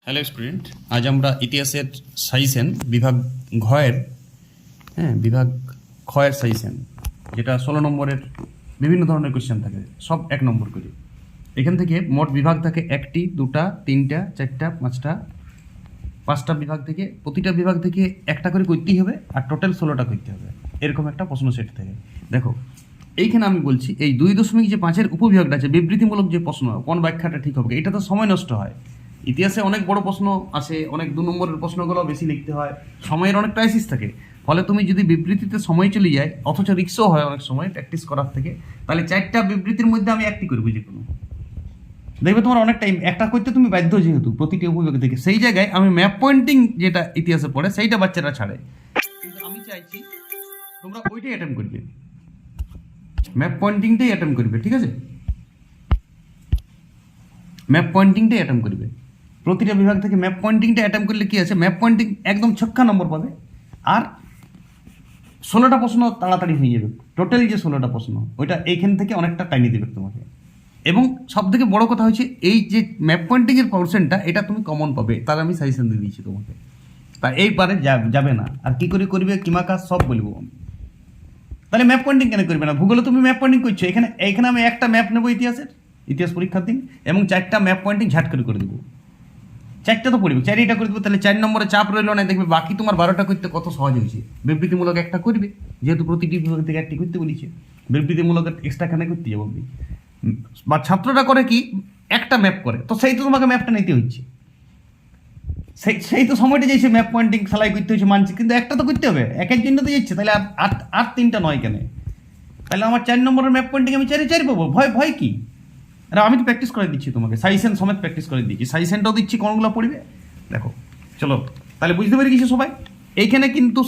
Hello student, আজ আমরা ইতিহাসের সাজেশন বিভাগ ঘয়ের বিভাগ ক্ষয়ের সাজেশন, যেটা 16 নম্বরের বিভিন্ন ধরনের কোয়েশ্চেন থাকে, সব 1 নম্বর করে। এখান থেকে মোট বিভাগ থাকে 1টি, 2টা, 3টা, 4টা, 5টা, 5টা বিভাগ থেকে প্রতিটা বিভাগ থেকে একটা করে করতেই হবে, আর টোটাল 16টা করতে হবে। এরকম একটা প্রশ্ন সেট থাকে। দেখো এইখানে আমি বলছি এই 2.5 উপবিভাগটা আছে, বিবৃতিমূলক যে প্রশ্ন, কোন ব্যাখ্যাটা ঠিক হবে, এটা তো সময় নষ্ট হয়। ইতিহাসে অনেক বড় প্রশ্ন আসে, অনেক 2 নম্বরের প্রশ্নগুলো বেশি লিখতে হয়, সময়ের অনেক ক্রাইসিস থাকে। ফলে তুমি যদি বিবৃতিতে সময় চলে যায়, অথচ রিক্সও হয় অনেক সময় প্র্যাকটিস করার থেকে, তাহলে 4টা বিবৃতির মধ্যে আমি একটি করবো যে কোনো। দেখবে তোমার অনেক টাইম একটা করতে তুমি বাধ্য, যেহেতু প্রতিটি উপবিভাগ থেকে। সেই জায়গায় আমি ম্যাপ পয়েন্টিং যেটা ইতিহাসে পড়ে সেইটা বাচ্চারা ছাড়ে, কিন্তু আমি চাইছি তোমরা ওইটাই অ্যাটেম্প করবে, ম্যাপ পয়েন্টিংটাই অ্যাটেম্প করবে, ঠিক আছে? ম্যাপ পয়েন্টিংটাই অ্যাটেম্প করবে। প্রতিটা বিভাগ থেকে ম্যাপ পয়েন্টিংটা অ্যাটেম্প করলে কি আছে, ম্যাপ পয়েন্টিং একদম 6 নম্বর পাবে, আর 16টা প্রশ্ন তাড়াতাড়ি হয়ে যাবে। টোটাল যে 16টা প্রশ্ন, ওইটা এইখান থেকে অনেকটা টাইনি দেবে তোমাকে। এবং সব থেকে বড় কথা হচ্ছে এই যে ম্যাপ পয়েন্টিংয়ের পোর্শনটা, এটা তুমি কমন পাবে, তার আমি সাজেশন দিয়ে দিয়েছি তোমাকে। তা এইবারে যাবে না, আর কি করে করবে, কিমা কাজ সব বলবো আমি। তাহলে ম্যাপ পয়েন্টিং কেন করবে না? ভূগোলে তুমি ম্যাপ পয়েন্টিং করছো, এখানে আমি একটা ম্যাপ নেবো ইতিহাস পরীক্ষার দিন, এবং 4টা ম্যাপ পয়েন্টিং ঝাট করে দেবো। 4টা তো পড়বে, 4টা করে দেবো, তাহলে 4 নম্বরে চাপ রইলো না। দেখবে বাকি তোমার 12টা করতে কত সহজ হয়েছে। বিবৃতিমূলক একটা করবে, যেহেতু প্রতিটি বিভাগ থেকে একটি করতে বলেছে, বিবৃতিমূলক এক্সট্রা খানে করতে যাবো। বা ছাত্ররা করে কি, একটা ম্যাপ করে, তো সেই তো তোমাকে ম্যাপটা নিতে হচ্ছে, সেই তো সময়টা যাইছে ম্যাপ পয়েন্টিং সেলাই করতে হচ্ছে, মানছি, কিন্তু একটা তো করতে হবে, একের জন্য তো যাচ্ছে, তাহলে আর 3টা নয় কেন? তাহলে আমার 4 নম্বরের ম্যাপ পয়েন্টিং আমি 4 পাবো, ভয় কি? আর আমি তো প্র্যাকটিস করে দিচ্ছি তোমাকে, সাজেশন সমেত প্র্যাকটিস করে দিচ্ছি, সাজেশনটাও দিচ্ছি কোনগুলো পড়বে। দেখো চলো, তাহলে বুঝতে পেরে গেছি সবাই। এইখানে কিন্তু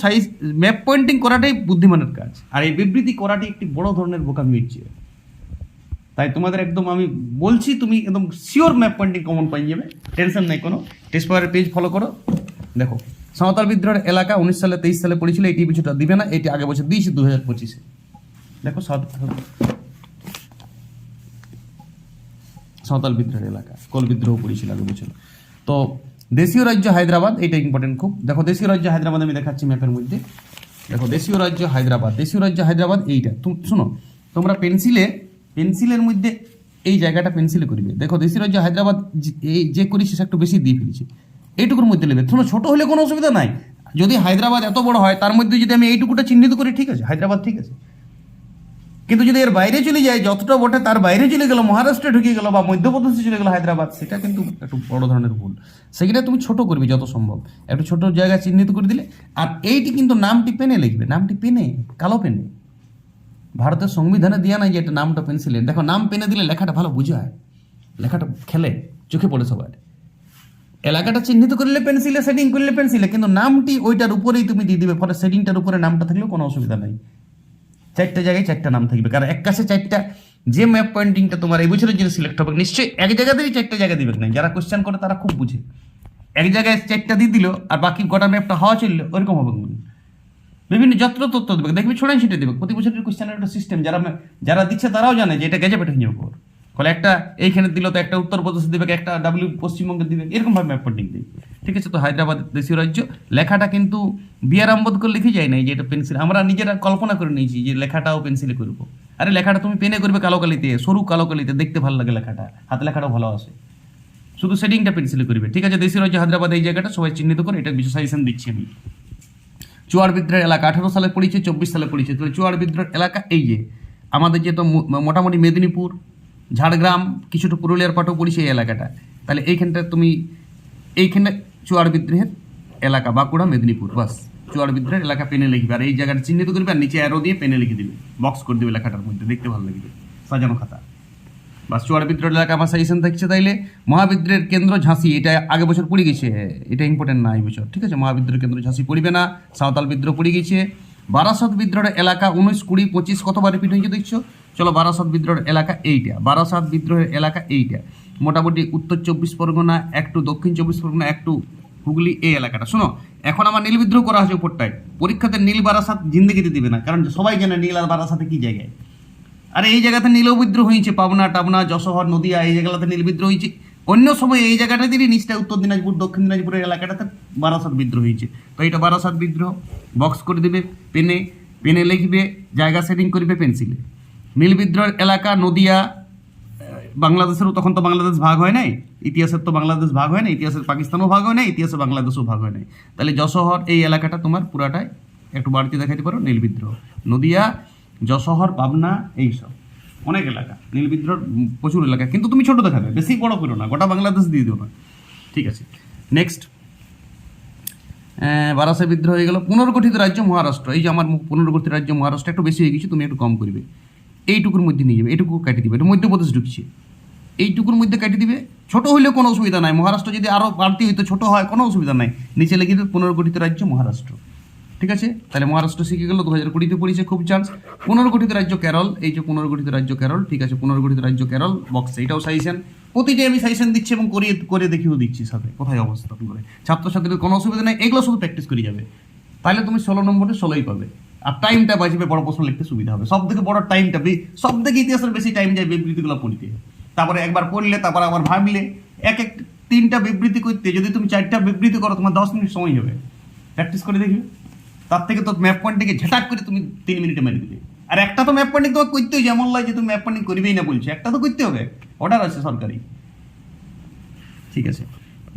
ম্যাপ পয়েন্টিং করাটাই বুদ্ধিমানের কাজ, আর এই বিবৃতি করাটি একটি বড় ধরনের বোকামি হচ্ছে। তাই তোমাদের একদম আমি বলছি, তুমি একদম শিওর ম্যাপ পয়েন্টিং কমন পাই যাবে, টেনশন নেই কোনো। টেস্ট পেপারের পেজ ফলো করো। দেখো সাঁওতাল বিদ্রোহের এলাকা 19 সালে 23 সালে পড়েছিল, এইটি কিছুটা দিবে না, এটি আগে বছর দিয়েছি 2025-এ। দেখো সাঁওতাল বিদ্রোহের এলাকা, কোল বিদ্রোহ পড়েছিল আগে বছর। তো দেশীয় রাজ্য হায়দ্রাবাদ, এটা ইম্পর্টেন্ট খুব। দেখো দেশীয় রাজ্য হায়দ্রাবাদ আমি দেখাচ্ছি ম্যাপের মধ্যে। দেখো দেশীয় রাজ্য হায়দ্রাবাদ এইটা। শোনো, তোমরা পেন্সিলের মধ্যে এই জায়গাটা পেন্সিলে করবে। দেখো দেশীয় রাজ্য হায়দ্রাবাদ এই যে করেছি একটু বেশি দিয়ে ফেলেছি, এইটুকুর মধ্যে নেবে। শোনো, ছোট হলে কোনো অসুবিধা নাই, যদি হায়দ্রাবাদ এত বড় হয়, তার মধ্যে যদি আমি এইটুকুটা চিহ্নিত করি, ঠিক আছে, হায়দ্রাবাদ ঠিক আছে। কিন্তু যদি এর বাইরে চলে যায়, যতটা বটে তার বাইরে চলে গেল, মহারাষ্ট্রে ঢুকে গেল বা মধ্যপ্রদেশে চলে গেল হায়দ্রাবাদ, সেটা কিন্তু একটু বড় ধরনের ভুল। সেটা তুমি ছোট করবে যত সম্ভব, একটু ছোট জায়গা চিহ্নিত করে দিলে। আর এইটি কিন্তু নামটি পেনে লিখবে, নামটি পেনে, কালো পেনে। ভারতের সংবিধানে দেওয়া নাই যে এটা নামটা পেন্সিলে। দেখো নাম পেনে দিলে লেখাটা ভালো বোঝায়, লেখাটা খেলে, চোখে পড়ে সবার। এলাকাটা চিহ্নিত করলে পেন্সিলে, সেটিং করলে পেন্সিলে, কিন্তু নামটি ওইটার উপরেই তুমি দিয়ে দিবে, ফলে সেটিংটার উপরে নামটা থাকলেও কোনো অসুবিধা নেই। 4টা জায়গায় 4টা নাম থাকবে, কারণ এক কাছে 4টা। যে ম্যাপ পয়েন্টিংটা তোমার এই বছরের জন্য সিলেক্ট হবে, নিশ্চয়ই এক জায়গাতেই 4টা জায়গা দিবে না। যারা কোশ্চেন করে তারা খুব বুঝে, এক জায়গায় 4টা দিয়ে দিল আর বাকি গোটা ম্যাপটা হওয়া চললো, ওইরকম হবে। বিভিন্ন যত্র তথ্য দেবে, দেখবে ছোড়াই ছিটে দেবে। প্রতি বছরের কোশ্চেনের একটা সিস্টেম, যারা দিচ্ছে তারাও জানে যে এটা গেজেট হয়ে যাবে। ফলে একটা এইখানে দিল তো একটা উত্তরপ্রদেশে দিবে, একটা পশ্চিমবঙ্গে দিবে, এরকমভাবে ম্যাপ পয়েন্টিং দিবে, ঠিক আছে? তো হায়দ্রাবাদ দেশীয় রাজ্য লেখাটা কিন্তু বি.আর. আম্বেদকর লিখে যায় নাই যে এটা পেন্সিল। আমরা নিজেরা কল্পনা করে নিয়েছি যে লেখাটাও পেন্সিলে করবো। আরে লেখাটা তুমি পেনে করবে, কালো কালিতে, সরু কালো কালিতে, দেখতে ভালো লাগে লেখাটা, হাতে লেখাটাও ভালো আসে। শুধু সেটিংটা পেন্সিলে করবে, ঠিক আছে? দেশীয় রাজ্য হায়দ্রাবাদ এই জায়গাটা সবাই চিহ্নিত করে, এটা বিশেষ সাজেশন দিচ্ছি আমি। চুয়াড় বিদ্রোহের এলাকা 18 সালে পড়েছে, 24 সালে পড়েছে। তাহলে চুয়াড় বিদ্রোহের এলাকা এই যে আমাদের যে তো মোটামুটি মেদিনীপুর, ঝাড়গ্রাম, কিছুটা পুরুলিয়ার পাটেও পড়েছে এই এলাকাটা। তাহলে এইখানটা তুমি এইখানে চুয়াড় বিদ্রোহের এলাকা, বাঁকুড়া, মেদিনীপুর, বাস চুয়াড় বিদ্রোহের এলাকা পেনে লিখবে। আর এই জায়গাটা চিহ্নিত করবে, আর নিচে অ্যারো দিয়ে পেনে লিখে দিবে, বক্স করে দেবে লেখাটার মধ্যে, দেখতে ভালো লাগবে, সাজানো খাতা। বাস চুয়াড় বিদ্রোহের এলাকা আমার সাজেশন থাকছে। তাইলে মহাবিদ্রোহের কেন্দ্র ঝাঁসি, এটা আগে বছর পড়ে গেছে, এটা ইম্পর্টেন্ট না এই বছর, ঠিক আছে? মহাবিদ্রোহের কেন্দ্র ঝাঁসি পড়বে না। সাঁওতাল বিদ্রোহ পড়ে গেছে। বারাসত বিদ্রোহের এলাকা 19, 20, 25 কতবার রিপিট হয়েছে দেখছো? চলো, বারাসত বিদ্রোহের এলাকা এইটা, বারাসত বিদ্রোহের এলাকা এইটা, মোটামুটি উত্তর 24 পরগনা, একটু দক্ষিণ 24 পরগনা, একটু হুগলি, এই এলাকাটা। শোনো, এখন আমার নীল বিদ্রোহ করা হয়েছে উপরটায়, পরীক্ষাতে নীল বারাসাত জিন্দেগিতে দিবে না, কারণ সবাই জানে নীল আর বারাসাতে কি জায়গায়। আরে এই জায়গাতে নীল বিদ্রোহ হয়েছে, পাবনা টাবনা, যশোহর, নদিয়া, এই জায়গাতে নীল বিদ্রোহ হয়েছে। অন্য সময় এই জায়গাটা দিলে নিচটা উত্তর দিনাজপুর দক্ষিণ দিনাজপুরের এলাকাটাতে বারাসাত বিদ্রোহ হয়েছে। তো এটা বারাসাত বিদ্রোহ বক্স করে দেবে পেনে, পেনে লিখবে, জায়গা সেটিং করবে পেন্সিলে। নীল বিদ্রোহের এলাকা নদিয়া, বাংলাদেশেরও তখন তো বাংলাদেশ ভাগ হয় নাই, ইতিহাসের তো বাংলাদেশ ভাগ হয় না, ইতিহাসের পাকিস্তানও ভাগ হয় না, ইতিহাসে বাংলাদেশও ভাগ হয় নাই। তাহলে যশোহর এই এলাকাটা তোমার পুরাটাই একটু বাড়তি দেখাতে পারো নীল বিদ্রোহ। নদিয়া, যশোহর, পাবনা, এইসব অনেক এলাকা নীল বিদ্রোহ প্রচুর এলাকা, কিন্তু তুমি ছোট দেখাবে, বেশি বড় করো না, গোটা বাংলাদেশ দিয়ে দিও না। ঠিক আছে, নেক্সট বারাসা বিদ্রোহ হয়ে গেল। পুনর্গঠিত রাজ্য মহারাষ্ট্র, এই যে আমার পুনর্গঠিত রাজ্য মহারাষ্ট্র একটু বেশি হয়ে গেছে, তুমি একটু কম করবে, এইটুকুর মধ্যে নিয়ে যাবে, এইটুকু কাটি দিবে, এটা মধ্যপ্রদেশ ঢুকছে, এইটুকুর মধ্যে কাটি দিবে। ছোট হইলেও কোনো অসুবিধা নাই, মহারাষ্ট্র যদি আরও বাড়তি হইতো ছোট হয় কোনো অসুবিধা নাই, নিচে লিখে দেবে পুনর্গঠিত রাজ্য মহারাষ্ট্র। ঠিক আছে, তাহলে মহারাষ্ট্র শিখে গেল, 2020-তে পড়েছে, খুব চান্স। পুনর্গঠিত রাজ্য কেরল, এই যে পুনর্গঠিত রাজ্য কেরল, ঠিক আছে, পুনর্গঠিত রাজ্য কেরল বক্সে, এটাও সাজেশন, প্রতিটাই আমি সাজেশন দিচ্ছি এবং করে দেখিয়েও দিচ্ছি সাথে কোথায় অবস্থান করে। ছাত্রছাত্রীদের কোনো অসুবিধা নেই, এগুলো শুধু প্র্যাকটিস করে যাবে, তাহলে তুমি 16 নম্বরে 16ই পাবে। আর টাইমটা বাঁচবে, বড় প্রশ্ন লিখতে সুবিধা হবে, সব থেকে বড় টাইমটা, সব থেকে ইতিহাসের বেশি টাইম যায় বিবৃতিগুলো পড়তে, তারপরে একবার পড়লে, তারপরে আবার ভাবলে, এক 3টা বিবৃতি করতে যদি তুমি 4টা বিবৃতি করো, তোমার 10 মিনিট সময় হবে। প্র্যাকটিস করে দেখবে, তার থেকে তো ম্যাপ পয়েন্টটিকে ঝাটাক করে তুমি 3 মিনিটে মেরে দিবে। আর একটা তো ম্যাপ পয়েন্টিং তোমাকে করতেই, যেমন লাগে যে তুমি ম্যাপ পয়েন্টিং করবেই না বলছো, একটা তো করতে হবে, অর্ডার আছে সরকারি। ঠিক আছে,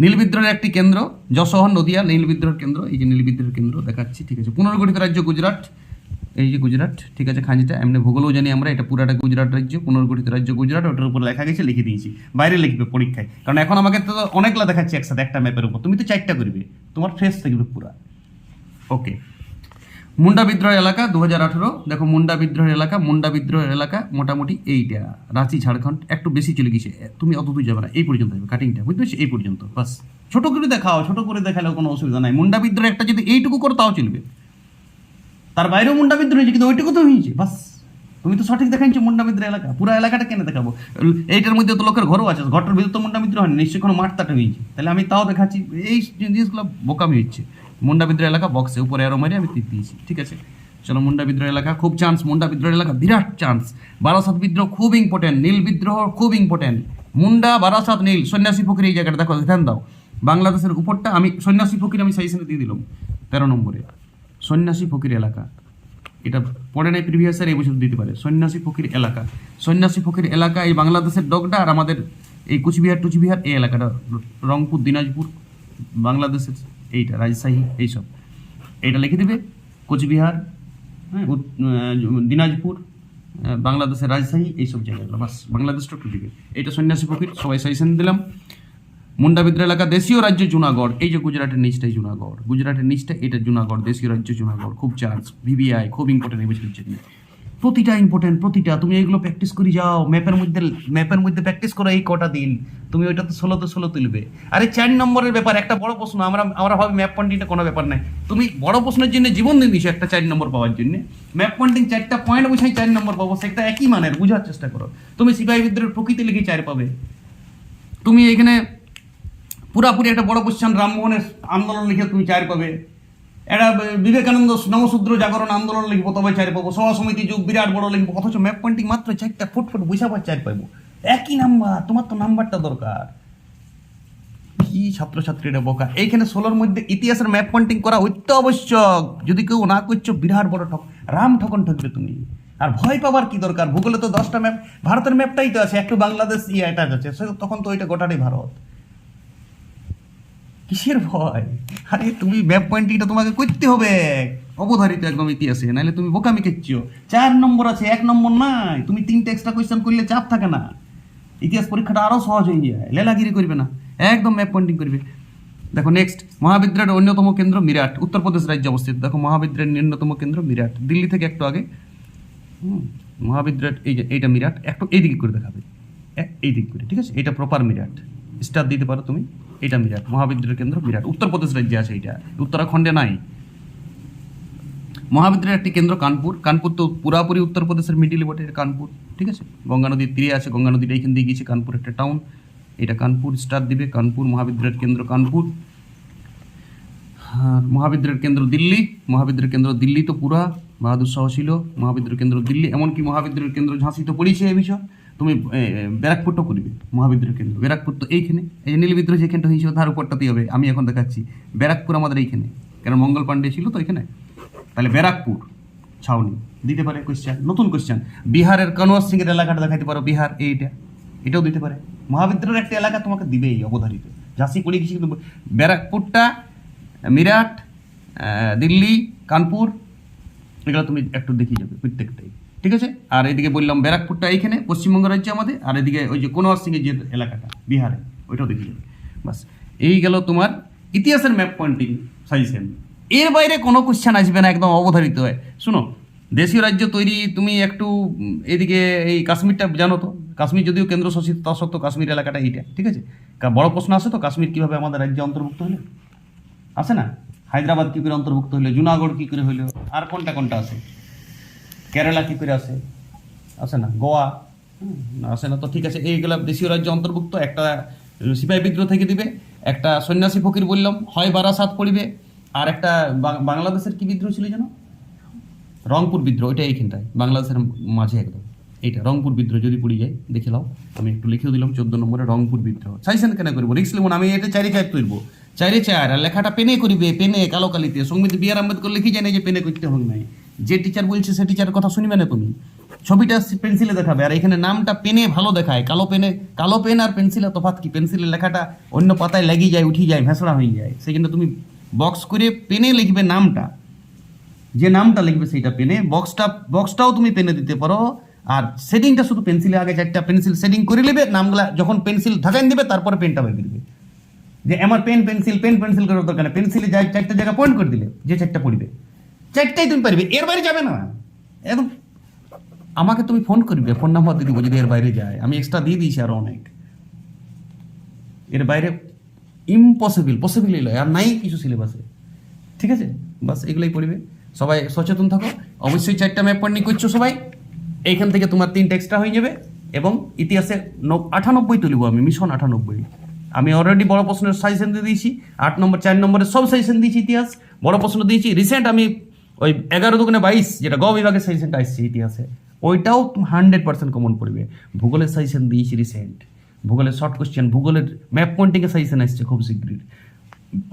নীল বিদ্রোহের একটি কেন্দ্র যশোহর, নদিয়া নীল বিদ্রোহের কেন্দ্র, এই যে নীল বিদ্রোহের কেন্দ্র দেখাচ্ছি। ঠিক আছে, পুনর্গঠিত রাজ্য গুজরাট, এই যে গুজরাট, ঠিক আছে, খাঁজিটা এমনি ভূগোলও জানি আমরা, এটা পুরাটা গুজরাট রাজ্য, পুনর্গঠিত রাজ্য গুজরাট, ওটার উপর লেখা গেছে, লিখে দিয়েছি, বাইরে লিখবে পরীক্ষায়, কারণ এখন আমাকে তো অনেকগুলো দেখাচ্ছি একসাথে একটা ম্যাপের উপর, তুমি তো 4টা করবে, তোমার ফ্রেশ থাকবে পুরা। ওকে, মুন্ডা বিদ্রোহের এলাকা 2018, দেখো মুন্ডা বিদ্রোহের এলাকা, মুন্ডা বিদ্রোহের এলাকা মোটামুটি এইটা, রাঁচি ঝাড়খণ্ড, একটু বেশি চলে গেছে, তুমি অত দূর যাবে না, এই পর্যন্ত যাবে কাটিংটা, বুঝতে পারছি, এই পর্যন্ত বাস। ছোট করে দেখাও, ছোট করে দেখালেও কোনো অসুবিধা নাই, মুন্ডা বিদ্রোহ একটা যদি এইটুকু করো তাও চলবে, তার বাইরেও মুন্ডা বিদ্রোহ হয়েছে, কিন্তু ওইটুকু তো হয়েছে বাস। তুমি তো সঠিক দেখাচ্ছ মুন্ডা বিদ্রোহ এলাকা, পুরো এলাকাটা কেন দেখাবো? এইটার মধ্যে তো লোকের ঘরও আছে, ঘরটার ভিতর তো মুন্ডা বিদ্রোহ হয়নি, নিশ্চয়ই কোনো মাঠ তাটা হয়েছে, তাহলে আমি তাও দেখাচ্ছি, এই জিনিসগুলো বোকামি হচ্ছে। মুন্ডা বিদ্রোহ এলাকা বক্সে উপরে আরো মারি আমি তীর দিয়েছি। ঠিক আছে, চলো, মুন্ডা বিদ্রোহ এলাকা খুব চান্স, মুন্ডা বিদ্রোহ এলাকা বিরাট চান্স। বারাসাত বিদ্রোহ খুব ইম্পর্টেন্ট, নীল বিদ্রোহ খুব ইম্পর্টেন্ট, মুন্ডা, বারাসাত, নীল, সন্ন্যাসী ফকির, এই জায়গাটা দেখো, ধ্যান দাও। বাংলাদেশের উপরটা আমি সন্ন্যাসী ফকির আমি সাজেশনে দিয়ে দিলাম 13 নম্বরে, সন্ন্যাসী ফকির এলাকা, এটা পড়ে নাই প্রিভিয়াস ইয়ার, এই বছর দিতে পারে। সন্ন্যাসী ফকির এলাকা, সন্ন্যাসী ফকির এলাকা এই বাংলাদেশের ডগটা, আর আমাদের এই কুচবিহার টুচবিহার এই এলাকাটা, রংপুর, দিনাজপুর, বাংলাদেশের এইটা রাজশাহী, এইসব এইটা লিখে দিবে, কোচবিহার, হ্যাঁ, দিনাজপুর, বাংলাদেশের রাজশাহী, এইসব জায়গাগুলো বাস, বাংলাদেশটা একটু দিবে। এইটা সন্ন্যাসী ফকির, সবাই সাজেশন দিলাম। মুন্ডা বিদ্রোহ এলাকা দেশীয় রাজ্য জুনাগড়, এই যে গুজরাটের নিচটাই জুনাগড়, গুজরাটের নিচটা এটা জুনাগড়, দেশীয় রাজ্য জুনাগড়, খুব চান্স, ভিভিআই খুব ইম্পর্টেন্ট এই বছরের জন্য, প্রতিটা ইম্পর্টেন্ট, প্রতিটা তুমি এইগুলো প্র্যাকটিস করে যাও, ম্যাপের মধ্যে প্র্যাকটিস করো এই কটা দিন, তুমি ওইটা তো 16 তুলবে। আরে 4 নম্বরের ব্যাপার, একটা বড় প্রশ্ন, আমরা ভাবি ম্যাপ পয়েন্টিংটা কোনো ব্যাপার নাই, তুমি বড় প্রশ্নের জন্য জীবন দিয়ে দিছো একটা 4 নম্বর পাওয়ার জন্য, ম্যাপ পয়েন্টিং 4টা পয়েন্ট বুঝাই 4 নম্বর পাবো, সেটা একই মানের, বোঝার চেষ্টা করো। তুমি সিপাহী বিদ্রোহের প্রকৃতি লিখে 4 পাবে, তুমি এখানে পুরাপুরি একটা বড় কোশ্চেন রামমোহনের আন্দোলন লিখে তুমি 4 পাবে, এটা বিবেকানন্দ নবশূদ্র জাগরণ আন্দোলন লিখবো তবে 4 পাবো, সভা সমিতি যুগ বিরাট বড় লিখবো, অথচ ম্যাপ পয়েন্টিং মাত্র 4টা ফুট বুঝাবার 4 পাবো, একই নাম্বার, তোমার তো নাম্বারটা দরকার। কি ছাত্রছাত্রীরা বোকা, এইখানে 16-র মধ্যে ইতিহাসের ম্যাপ পয়েন্টিং করা অত্যাবশ্যক, যদি কেউ না করছো বিরাট বড় রাম ঠকন ঠকবে তুমি, আর ভয় পাবার কি দরকার, ভূগোলে তো 10টা ম্যাপ, ভারতের ম্যাপটাই তো আছে, একটু বাংলাদেশ এটা আছে, তখন তো ওইটা গোটাটাই ভারত, কিসের ভয়? আরে তুমি ম্যাপ পয়েন্টিংটা তোমাকে করতে হবে, অবধারিত একদম ইতিহাসে, নাহলে তুমি বোকামি খেচ্ছো। 4 নম্বর আছে, 1 নম্বর নাই, তুমি 3টা এক্সট্রা কোয়েশ্চেন করলে চাপ থাকে না, ইতিহাস পরীক্ষাটা আরো সহজ হয়ে যায়, লেলাগিরি করবে না, একদম ম্যাপ পয়েন্টিং করবে। দেখো নেক্সট, মহাবিদ্যালয়ের অন্যতম কেন্দ্র মিরাট, উত্তরপ্রদেশ রাজ্যে অবস্থিত। দেখো মহাবিদ্যালয়ের অন্যতম কেন্দ্র মিরাট, দিল্লি থেকে একটু আগে। মহাবিদ্যালয় এই যে এইটা মিরাট, একটু এইদিকে করে দেখাবে, এই দিক করে, ঠিক আছে, এটা প্রপার মিরাট, স্টার দিতে পারো তুমি, এটা মিরাট, মহাবিদ্যালয়ের কেন্দ্র মিরাট, উত্তরপ্রদেশ রাজ্যে আছে, এটা উত্তরাখণ্ডে নাই। মহাবিদ্যালয়ের একটি কেন্দ্র কানপুর, কানপুর তো পুরাপুরি উত্তরপ্রদেশের মিডিল বটে, কানপুর, ঠিক আছে, গঙ্গা নদীর তীরে আছে, গঙ্গা নদীটা এইখান দিয়ে গিয়েছে, কানপুর একটা টাউন, এটা কানপুর, স্টার দিবে, কানপুর, মহাবিদ্যালয়ের কেন্দ্র কানপুর। মহাবিদ্যালয়ের কেন্দ্র দিল্লি, মহাবিদ্যালয়ের কেন্দ্র দিল্লি তো পুরা বাহাদুর শাহ ছিল, মহাবিদ্যালয়ের কেন্দ্র দিল্লি, এমনকি মহাবিদ্যালয়ের কেন্দ্র ঝাঁসি তো পড়েছে এই বিষয়। তুমি ব্যারাকপুরটা করবে মহাবিদ্রোহ কেন্দ্র। ব্যারাকপুর তো এইখানে, এই যে নীল বিদ্রোহ যেখানটা হয়েছিল তার উপরটাতেই হবে। আমি এখন দেখাচ্ছি ব্যারাকপুর আমাদের এইখানে, কারণ মঙ্গল পাণ্ডে ছিল তো এখানে, তাহলে ব্যারাকপুর ছাউনি দিতে পারে কোশ্চেন, নতুন কোশ্চেন। বিহারের কনওয়ার সিং এর এলাকাটা দেখাইতে পারো, বিহার এটাও দিতে পারে। মহাবিদ্রোহের একটা এলাকা তোমাকে দিবেই অবধারিত, ঝাঁসি পড়ে গেছি কিন্তু ব্যারাকপুরটা, মিরাট, দিল্লি, কানপুর, এগুলো তুমি একটু দেখিয়ে যাবে প্রত্যেকটাই, ঠিক আছে। আর এদিকে বললাম ব্যারাকপুরটা এইখানে পশ্চিমবঙ্গ রাজ্যে আমাদের, আর এদিকে ওই যে কনওয়ার সিং এর যে এলাকাটা বিহারে, ওইটাও দেখিয়ে যাবে। বাস এই গেল তোমার ইতিহাসের ম্যাপ পয়েন্টিং সাজেশন। এর বাইরে কোনো কোশ্চেন আসবে না, একদম অবধারিত হয়। শুনো, দেশীয় রাজ্য তৈরি, তুমি একটু এদিকে এই কাশ্মীরটা জানো তো, কাশ্মীর যদিও কেন্দ্র শাসিত তা সত্ত্বেও কাশ্মীর এলাকাটা এইটা, ঠিক আছে। বড় প্রশ্ন আসে তো, কাশ্মীর কীভাবে আমাদের রাজ্যে অন্তর্ভুক্ত হলো, আসে না? হায়দ্রাবাদ কী করে অন্তর্ভুক্ত হলো, জুনাগড় কী করে হইলো, আর কোনটা কোনটা আছে, কেরালা কী করে আসে না, গোয়া আসে না তো, ঠিক আছে। এইগুলা দেশীয় রাজ্য অন্তর্ভুক্ত। একটা সিপাহী বিদ্রোহ থেকে দিবে, একটা সন্ন্যাসী ফকির বললাম, হয় বারাসাত পড়িবে, আর একটা বাংলাদেশের কি বিদ্রোহ ছিল যেন, রংপুর বিদ্রোহ, ওইটা এইখানটায় বাংলাদেশের মাঝে একদম, এইটা রংপুর বিদ্রোহ যদি পড়ে যায় দেখে নাও। আমি একটু লিখেও দিলাম 14 নম্বরে রংপুর বিদ্রোহ। সাইসেন কেন করবো, রিক্স লিখুন, আমি এটা 4 তুলবো, 4 আর লেখাটা পেনে করিবে, পেনে কালো কালিতে। সংবিত বি.আর. আম্বেদকর লিখি যায় না যে পেনে করতে হবে নাই, যে টিচার বলছে সে টিচারের কথা শুনবে না তুমি, ছবিটা পেন্সিলে দেখাবে, আর এখানে নামটা পেনে ভালো দেখায়। কালো পেন আর পেন্সিলের তফাৎ কি, পেন্সিলের লেখাটা অন্য পাতায় লেগে যায়, উঠে যায়, ভেসড়া হয়ে যায়, সেখানে তুমি বক্স করে পেনে লিখবে নামটা, যে নামটা লিখবে সেইটা পেনে, বক্সটাও তুমি পেনে দিতে পারো। আর শেডিংটা শুধু পেন্সিলে, আগে 4টা পেন্সিল শেডিং করে নেবে, নামগুলা যখন পেন্সিল ঢাকাই দিবে তারপরে পেনটা বের দিবে, যে আমার পেন পেন্সিল করার দরকার নেই, পেন্সিলে 4টা জায়গা পয়েন্ট করে দিলে যে 4টা পড়বে, 4টাই তুমি পারবে, এর বাইরে যাবে না একদম। আমাকে তুমি ফোন করবে, ফোন নাম্বার দিয়ে দিব, যদি এর বাইরে যায় আমি এক্সট্রা দিয়ে দিয়েছি আরো অনেক, এর বাইরে পসিবলই নয়, আর নাই কিছু সিলেবাসে, ঠিক আছে। বাস এগুলোই পড়বে, সবাই সচেতন থাকো। অবশ্যই 4টা ম্যাপ পয়েন্ট করছো সবাই, এইখান থেকে তোমার 3টা এক্সট্রা হয়ে যাবে। এবং ইতিহাসে 98 তুলব আমি, মিশন 98। আমি অলরেডি বড় প্রশ্নের সাজেশন দিয়ে দিয়েছি, 8 নম্বর 4 নম্বরের সব সাজেশন দিয়েছি, ইতিহাস বড় প্রশ্ন দিয়েছি। রিসেন্ট আমি ওই 11-22 যেটা গ বিভাগের সাজেশনটা আসছে ইতিহাসে, ওইটাও 100% কমন পড়বে। ভূগোলের সাজেশন দিয়েছি রিসেন্ট, ভূগোলের শর্ট কোশ্চেন, ভূগোলের ম্যাপ পয়েন্টিংয়ের সাজেশন আসছে খুব শীঘ্রই।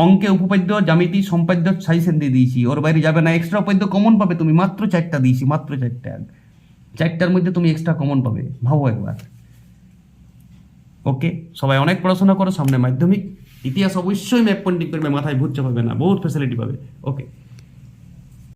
অঙ্কে উপপাদ্য, জ্যামিতি, সম্পাদ্য সাজেশন দিয়ে দিয়েছি, ওর বাইরে যাবে না। এক্সট্রা উপাদ্য কমন পাবে তুমি, মাত্র 4টা দিয়েছি, মাত্র 4টার মধ্যে তুমি এক্সট্রা কমন পাবে, ভাবো একবার। ওকে, সবাই অনেক পড়াশোনা করো, সামনে মাধ্যমিক। ইতিহাস অবশ্যই ম্যাপ পয়েন্টিং করবে, মাথায় ভূত চাপাবে না, বহুত ফ্যাসিলিটি পাবে। ওকে।